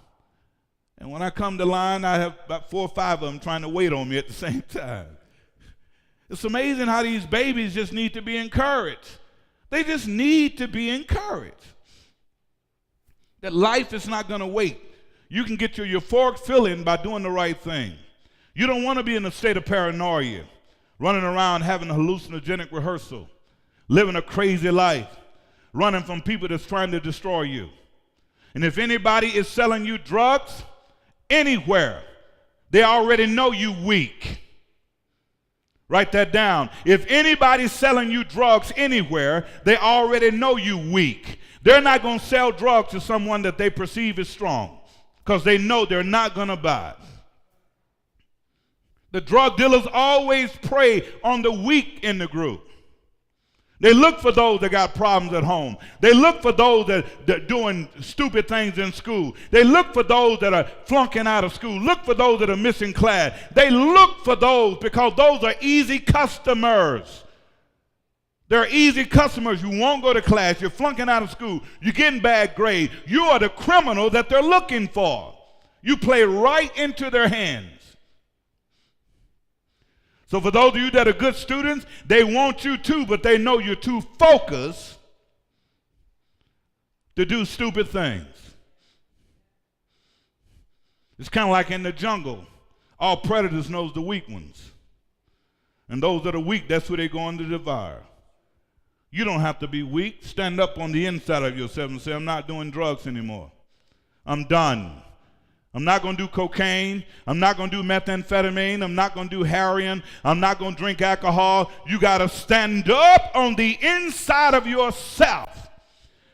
And when I come to line, I have about 4 or 5 of them trying to wait on me at the same time. It's amazing how these babies just need to be encouraged. They just need to be encouraged. That life is not going to wait. You can get your euphoric feeling by doing the right thing. You don't want to be in a state of paranoia, running around having a hallucinogenic rehearsal, living a crazy life, running from people that's trying to destroy you. And if anybody is selling you drugs anywhere, they already know you weak. Write that down. If anybody's selling you drugs anywhere, they already know you weak. They're not going to sell drugs to someone that they perceive as strong because they know they're not going to buy it. The drug dealers always prey on the weak in the group. They look for those that got problems at home. They look for those that are doing stupid things in school. They look for those that are flunking out of school. Look for those that are missing class. They look for those because those are easy customers. They're easy customers. You won't go to class. You're flunking out of school. You're getting bad grades. You are the criminal that they're looking for. You play right into their hands. So for those of you that are good students, they want you too, but they know you're too focused to do stupid things. It's kind of like in the jungle. All predators knows the weak ones. And those that are weak, that's who they're going to devour. You don't have to be weak. Stand up on the inside of yourself and say, I'm not doing drugs anymore. I'm done. I'm not going to do cocaine. I'm not going to do methamphetamine. I'm not going to do heroin. I'm not going to drink alcohol. You got to stand up on the inside of yourself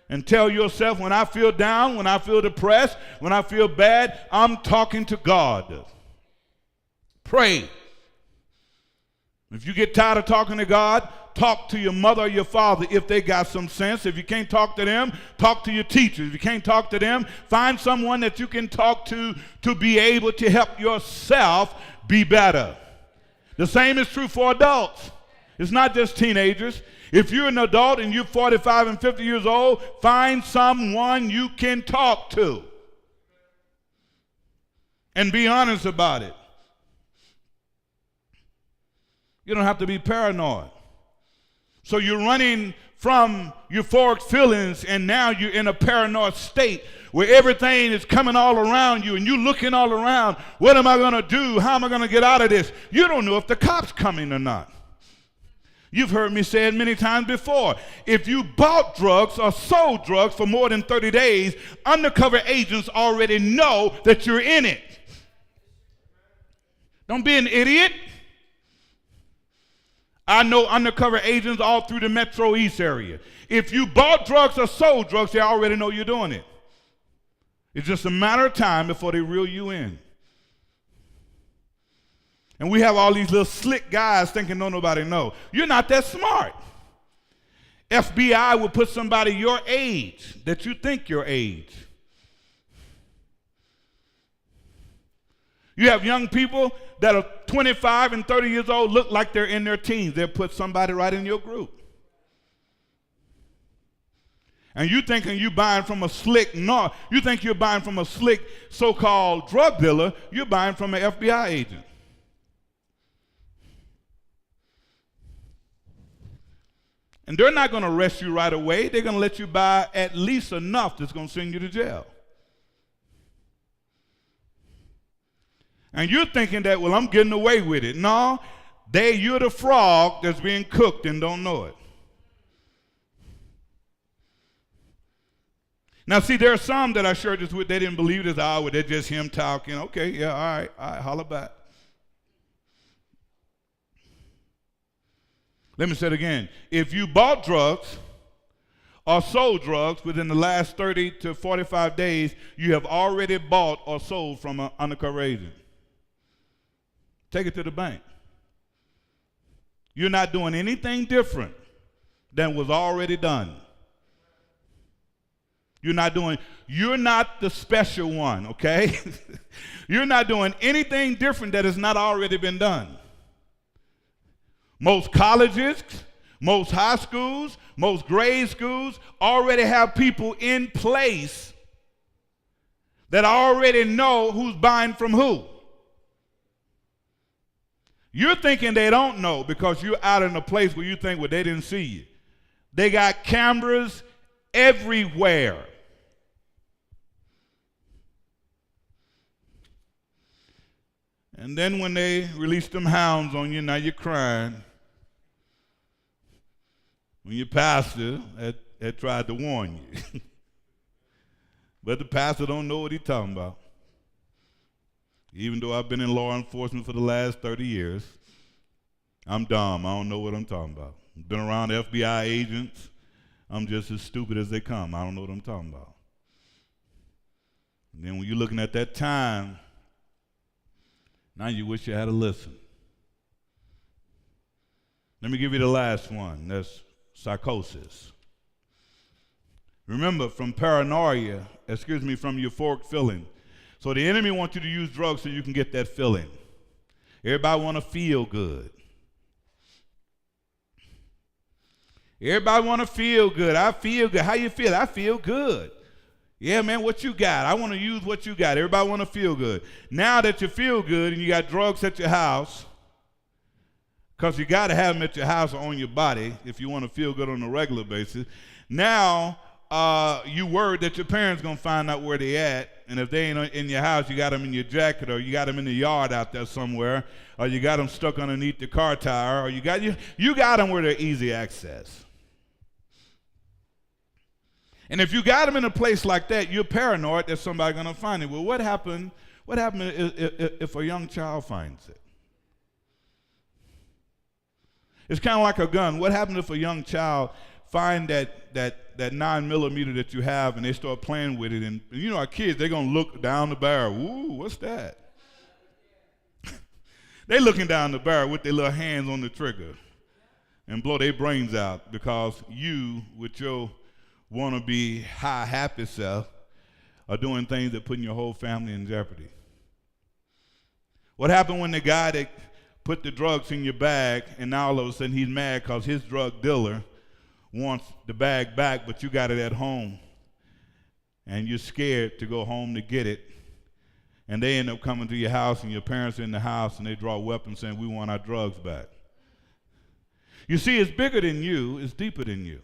and tell yourself, when I feel down, when I feel depressed, when I feel bad, I'm talking to God. Pray. If you get tired of talking to God, talk to your mother or your father if they got some sense. If you can't talk to them, talk to your teachers. If you can't talk to them, find someone that you can talk to be able to help yourself be better. The same is true for adults. It's not just teenagers. If you're an adult and you're 45 and 50 years old, find someone you can talk to and be honest about it. You don't have to be paranoid. So you're running from euphoric feelings, and now you're in a paranoid state where everything is coming all around you, and you're looking all around. What am I going to do? How am I going to get out of this? You don't know if the cops coming or not. You've heard me say it many times before. If you bought drugs or sold drugs for more than 30 days, undercover agents already know that you're in it. Don't be an idiot. I know undercover agents all through the Metro East area. If you bought drugs or sold drugs, they already know you're doing it. It's just a matter of time before they reel you in. And we have all these little slick guys thinking don't nobody know. You're not that smart. FBI will put somebody your age that you think your age. You have young people that are 25 and 30 years old, look like they're in their teens. They'll put somebody right in your group. And you thinking you buying from a slick, no, you think you're buying from a slick so-called drug dealer, you're buying from an FBI agent. And they're not going to arrest you right away. They're going to let you buy at least enough that's going to send you to jail. And you're thinking that, well, I'm getting away with it. No, you're the frog that's being cooked and don't know it. Now, see, there are some that I shared this with, they didn't believe this. Oh, well, they're just him talking. Okay, yeah, all right, holler back. Let me say it again. If you bought drugs or sold drugs within the last 30 to 45 days, you have already bought or sold from an undercover agent. Take it to the bank. You're not doing anything different than was already done. You're not the special one, okay? You're not doing anything different that has not already been done. Most colleges, most high schools, most grade schools already have people in place that already know who's buying from who. You're thinking they don't know because you're out in a place where you think, well, they didn't see you. They got cameras everywhere. And then when they release them hounds on you, now you're crying. When your pastor had tried to warn you. But the pastor don't know what he's talking about. Even though I've been in law enforcement for the last 30 years, I'm dumb. I don't know what I'm talking about. I've been around FBI agents. I'm just as stupid as they come. I don't know what I'm talking about. And then when you're looking at that time, now you wish you had to listen. Let me give you the last one. That's psychosis. Remember, from paranoia, from euphoric feeling. So the enemy wants you to use drugs so you can get that feeling. Everybody want to feel good. Everybody want to feel good. I feel good. How you feel? I feel good. Yeah, man, what you got? I want to use what you got. Everybody want to feel good. Now that you feel good and you got drugs at your house, because you got to have them at your house or on your body if you want to feel good on a regular basis, now you worried that your parents going to find out where they at, and if they ain't in your house, you got them in your jacket, or you got them in the yard out there somewhere, or you got them stuck underneath the car tire, or you got them where they're easy access. And if you got them in a place like that, you're paranoid that somebody's going to find it. Well, what happened if a young child finds it? It's kind of like a gun. What happens if a young child find that 9mm that you have and they start playing with it? And you know, our kids, they're going to look down the barrel. Ooh, what's that? They looking down the barrel with their little hands on the trigger and blow their brains out because you, with your wanna-be high, happy self, are doing things that putting your whole family in jeopardy. What happened when the guy that put the drugs in your bag and now all of a sudden he's mad because his drug dealer wants the bag back, but you got it at home and you're scared to go home to get it, and they end up coming to your house and your parents are in the house and they draw weapons saying, we want our drugs back. You see, it's bigger than you, it's deeper than you.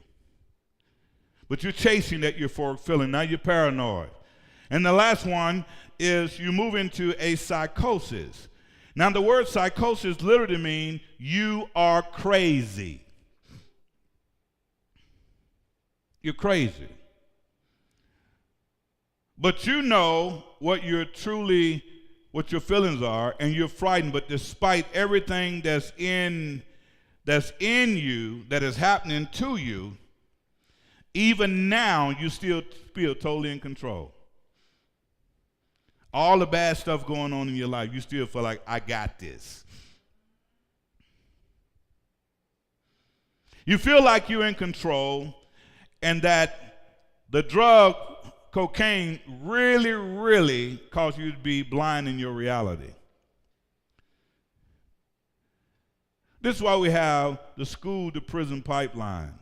But you're chasing that euphoric feeling. Now you're paranoid. And the last one is you move into a psychosis. Now the word psychosis literally means you are crazy. You're crazy. But you know what your feelings are, and you're frightened, but despite everything that's in you, that is happening to you, even now, you still feel totally in control. All the bad stuff going on in your life, you still feel like, I got this. You feel like you're in control and that the drug, cocaine, really, really causes you to be blind in your reality. This is why we have the school to prison pipeline.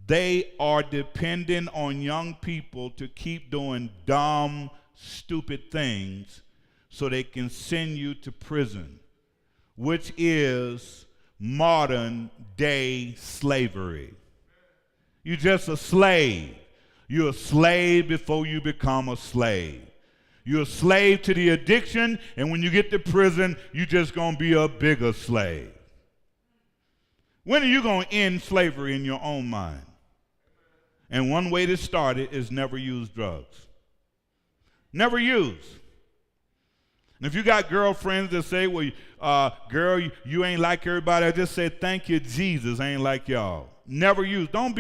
They are dependent on young people to keep doing dumb, stupid things so they can send you to prison, which is modern day slavery. You're just a slave. You're a slave before you become a slave. You're a slave to the addiction, and when you get to prison, you're just going to be a bigger slave. When are you going to end slavery in your own mind? And one way to start it is never use drugs. Never use. And if you got girlfriends that say, well, girl, you ain't like everybody, I just say, thank you, Jesus, I ain't like y'all. Never use. Don't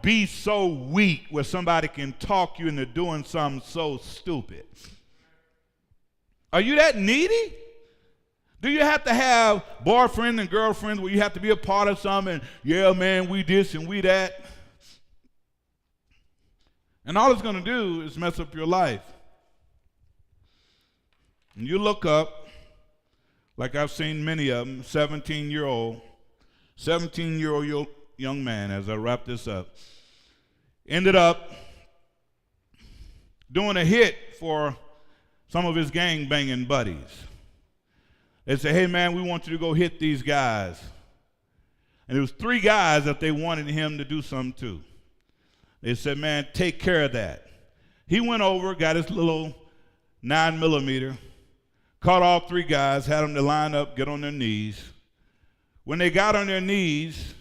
be so weak where somebody can talk you into doing something so stupid. Are you that needy? Do you have to have boyfriends and girlfriends where you have to be a part of something and, yeah, man, we this and we that? And all it's going to do is mess up your life. And you look up, like I've seen many of them, 17-year-old young man, as I wrap this up, ended up doing a hit for some of his gang-banging buddies. They said, hey, man, we want you to go hit these guys. And there was 3 guys that they wanted him to do something to. They said, man, take care of that. He went over, got his little 9mm, caught all 3 guys, had them to line up, get on their knees. When they got on their knees,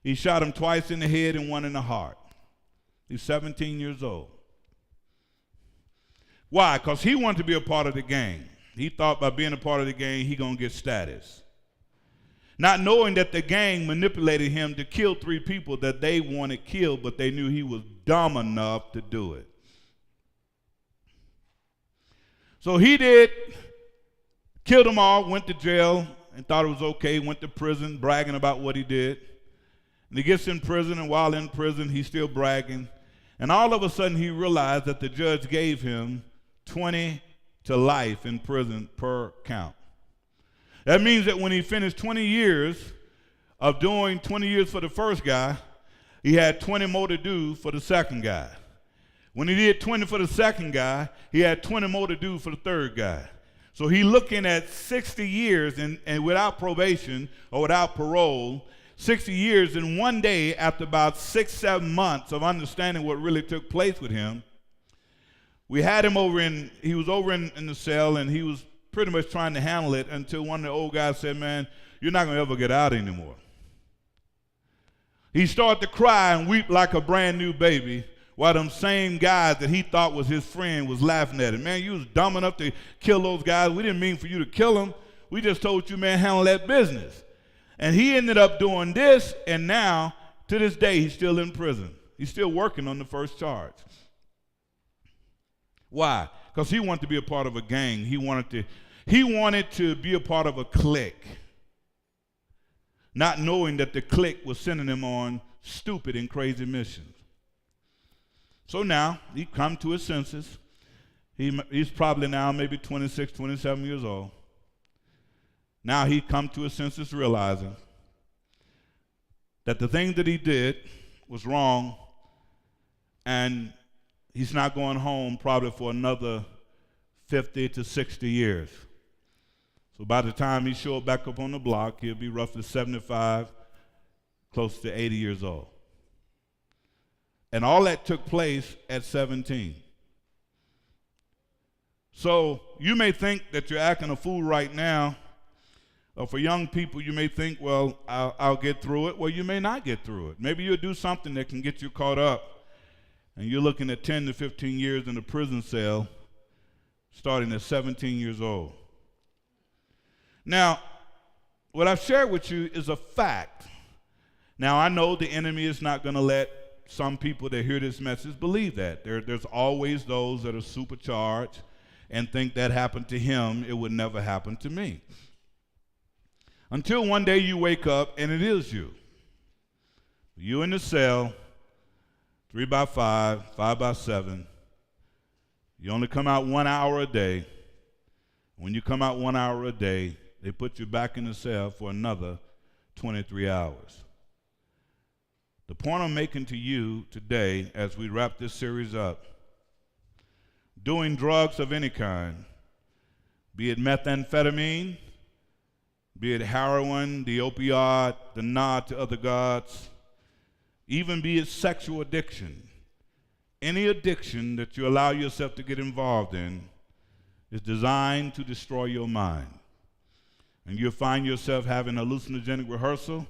he shot them twice in the head and 1 in the heart. He's 17 years old. Why? Because he wanted to be a part of the gang. He thought by being a part of the gang, he going to get status. Not knowing that the gang manipulated him to kill 3 people that they wanted killed, but they knew he was dumb enough to do it. So he killed them all, went to jail, and thought it was okay, went to prison, bragging about what he did. And he gets in prison, and while in prison, he's still bragging. And all of a sudden, he realized that the judge gave him 20 to life in prison per count. That means that when he finished 20 years of doing 20 years for the first guy, he had 20 more to do for the second guy. When he did 20 for the second guy, he had 20 more to do for the third guy. So he's looking at 60 years and without probation or without parole, 60 years, and one day, after about 6, 7 months of understanding what really took place with him, we had him he was over in the cell, and he was pretty much trying to handle it until one of the old guys said, man, you're not going to ever get out anymore. He started to cry and weep like a brand new baby, while them same guys that he thought was his friend was laughing at him. Man, you was dumb enough to kill those guys. We didn't mean for you to kill them. We just told you, man, handle that business. And he ended up doing this, and now, to this day, he's still in prison. He's still working on the first charge. Why? Because he wanted to be a part of a gang. He wanted to be a part of a clique, not knowing that the clique was sending him on stupid and crazy missions. So now, he come to his senses. He's probably now maybe 26, 27 years old. Now he come to his senses realizing that the thing that he did was wrong, and he's not going home probably for another 50 to 60 years. So by the time he showed back up on the block, he'll be roughly 75, close to 80 years old. And all that took place at 17. So you may think that you're acting a fool right now, or for young people, you may think, well, I'll get through it. Well, you may not get through it. Maybe you'll do something that can get you caught up, and you're looking at 10 to 15 years in a prison cell, starting at 17 years old. Now, what I've shared with you is a fact. Now, I know the enemy is not going to let some people that hear this message believe that. There's always those that are supercharged and think that happened to him, it would never happen to me. Until one day you wake up and it is you. You in the cell, 3 by 5, 5 by 7. You only come out 1 hour a day. When you come out 1 hour a day, they put you back in the cell for another 23 hours. The point I'm making to you today as we wrap this series up, doing drugs of any kind, be it methamphetamine, be it heroin, the opioid, the nod to other gods, even be it sexual addiction, any addiction that you allow yourself to get involved in is designed to destroy your mind. And you'll find yourself having hallucinogenic rehearsal.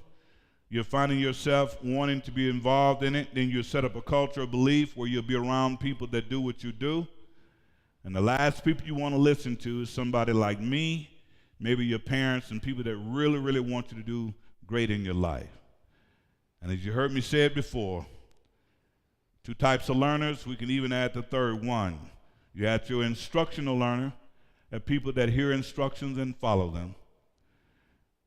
You're finding yourself wanting to be involved in it. Then you set up a culture of belief where you'll be around people that do what you do. And the last people you want to listen to is somebody like me, maybe your parents, and people that really, really want you to do great in your life. And as you heard me say it before, 2 types of learners, we can even add the third one. You have your instructional learner, people that hear instructions and follow them.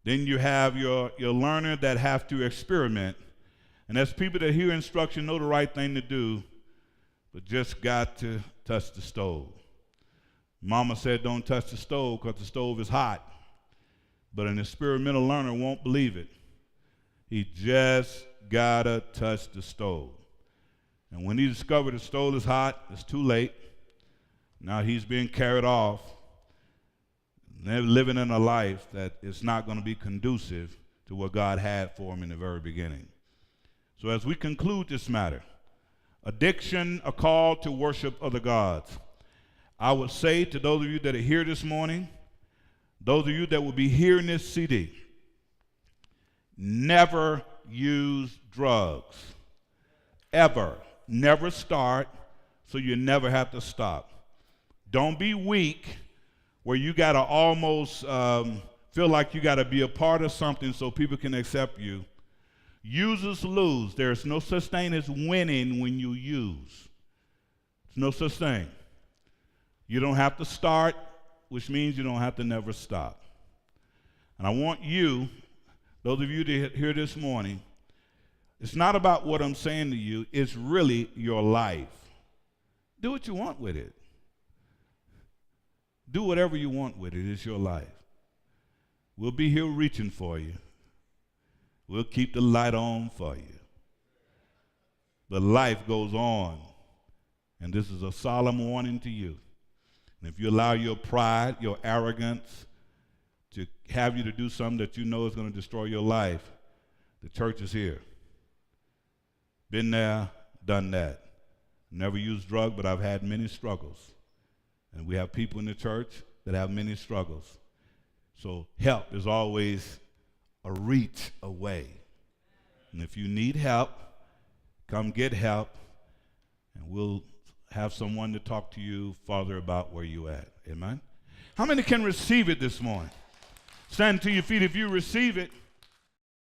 Then you have your learner that have to experiment. And that's people that hear instruction, know the right thing to do, but just got to touch the stove. Mama said don't touch the stove because the stove is hot. But an experimental learner won't believe it. He just gotta touch the stove. And when he discovered the stove is hot, it's too late. Now he's being carried off, living in a life that is not going to be conducive to what God had for him in the very beginning. So as we conclude this matter, addiction, a call to worship other gods, I would say to those of you that are here this morning, those of you that will be hearing this CD, never use drugs. Ever. Never start, so you never have to stop. Don't be weak where you got to almost feel like you got to be a part of something so people can accept you. Users lose. There's no such thing as winning when you use. There's no such thing. You don't have to start, which means you don't have to never stop. And I want you, those of you that here this morning, it's not about what I'm saying to you, it's really your life. Do what you want with it. Do whatever you want with it. It's your life. We'll be here reaching for you. We'll keep the light on for you. But life goes on. And this is a solemn warning to you. And if you allow your pride, your arrogance to have you to do something that you know is going to destroy your life, The church is here. Been there, done that. Never used drugs, but I've had many struggles. And we have people in the church that have many struggles. So help is always a reach away. And if you need help, come get help, and we'll have someone to talk to you further about where you at. Amen? How many can receive it this morning? Stand to your feet if you receive it.